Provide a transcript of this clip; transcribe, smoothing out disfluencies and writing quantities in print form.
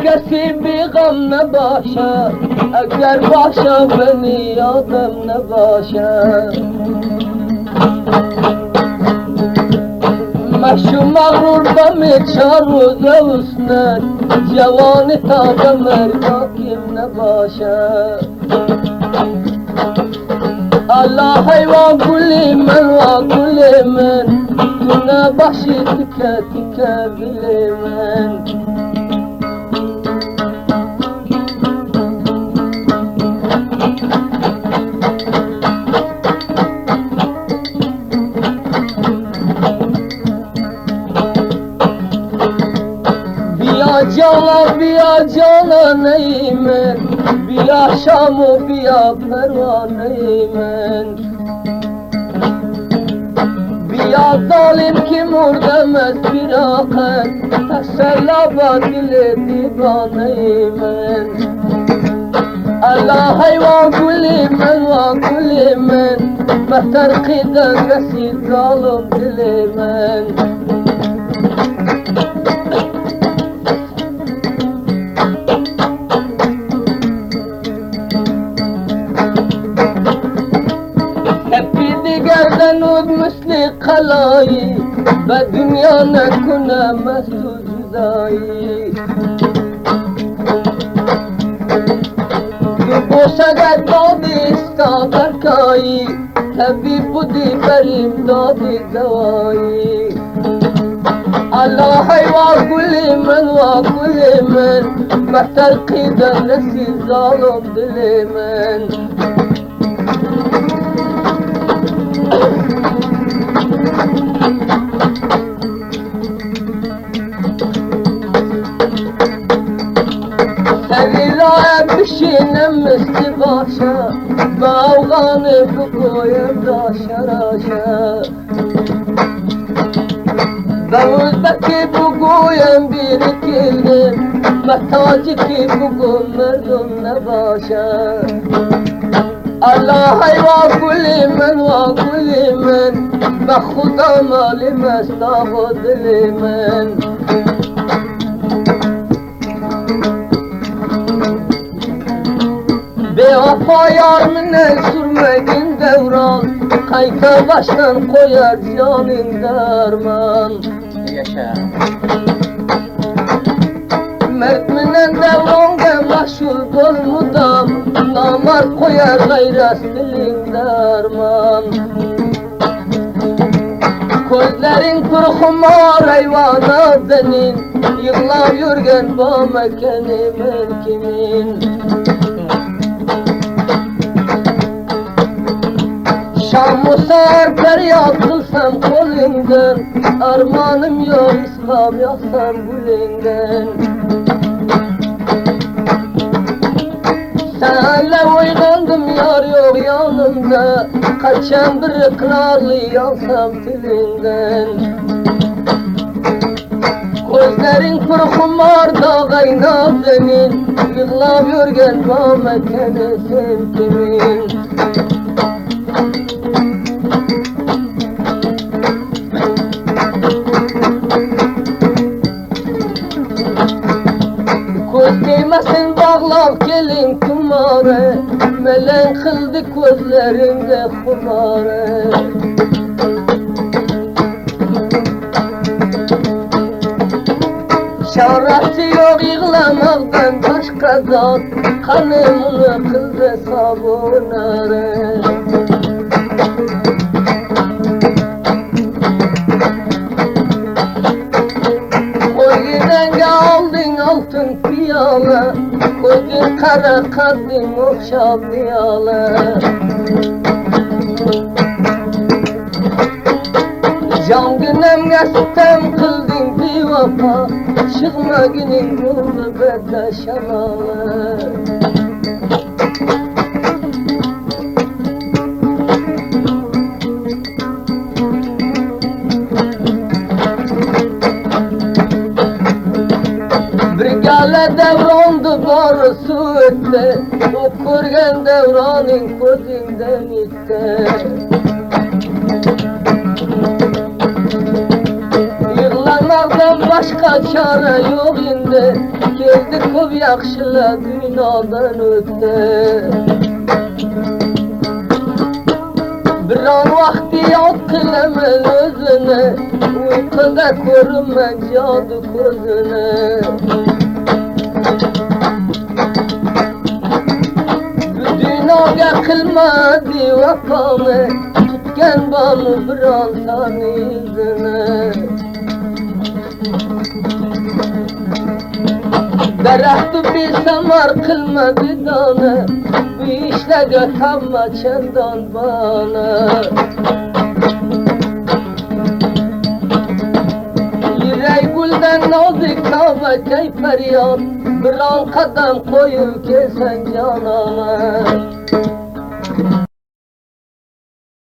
Kesi bir gam ne başa, eğer başa beni adam ne başa. Meşhur mağrur bemi çarru zevsne, cevani tabe merkakim ne başa. Allah hayvan kulimen ve kulimen, düne başı tike tike bilemen. Biya cana neymen, biya şamu biya pervaneymen. Biya zalim kim demez bir akar, tesellaba dile divaneymen. Allah hayvan kulimen ve kulimen, meterkiden resid zalim dilemen. Gerden ud misli kalayı ve dünya ne kune mesu cüdayı. Boşa gel dadi istaber kayı, tabip budi berim dadi devayı. Allah hayva kulimen ve kulimen, meterkiden nesil zalim dilemen. Sevilaya bişinem misli başa, bağlanı bu koyum daşa raşa. Davud'daki bu koyum birikildim, mehtacı ki bugün merdum ne başa. Allah hayva kulimen ve kulimen, be Khuda malim esnafı dilimen. Bevafa yar mine sürmegin devran, kayka baştan koyar canın derman. Yaşa. Mert minen devran gemaşul bol mudam, namar koyar gayras dilin derman. Gözlerin kurhumar hayvana denin, yığla yürgen bu mekeni melkimin. Şam-ı sar feryat kılsam kolundan, armanım yok İslam yaksam gülünden. Senle uygandım yar yok yanımda, kaçan bir ikrarlı yansam dilinden. Gözlerin kurhumar da kaynak denin, yığlab yürgen bu mekeni sevkimin. Değmesin bağlak gelin kumare, melen kıldı gözlerinde kumare. Şarası yok yığlamaktan başka zat, kanımını kıldı sabunare. Altın piyala, gözün kara kalbin okşa piyala. Can günemge sitem kıldın bir vapa, çıkma günün gurbete şamala. Brigale devrandı barısı ötte, okurgen devranın gözünden itte. Yığlamaktan başka çare yok indi, geldi köp yakşıla dünyadan ötte. Bir an vakti yat kılemel özüne, uykuda görünmen cadı gözüne. Bu dünyaya kılmadı vakanı, tutken bağlı bir an sana izine. Derahtı bir samar kılmadı dana, bu işle götürme çendan bana. Yüreği gülden nazik namek ey feryat, bir an kadem koyup gelsen canana.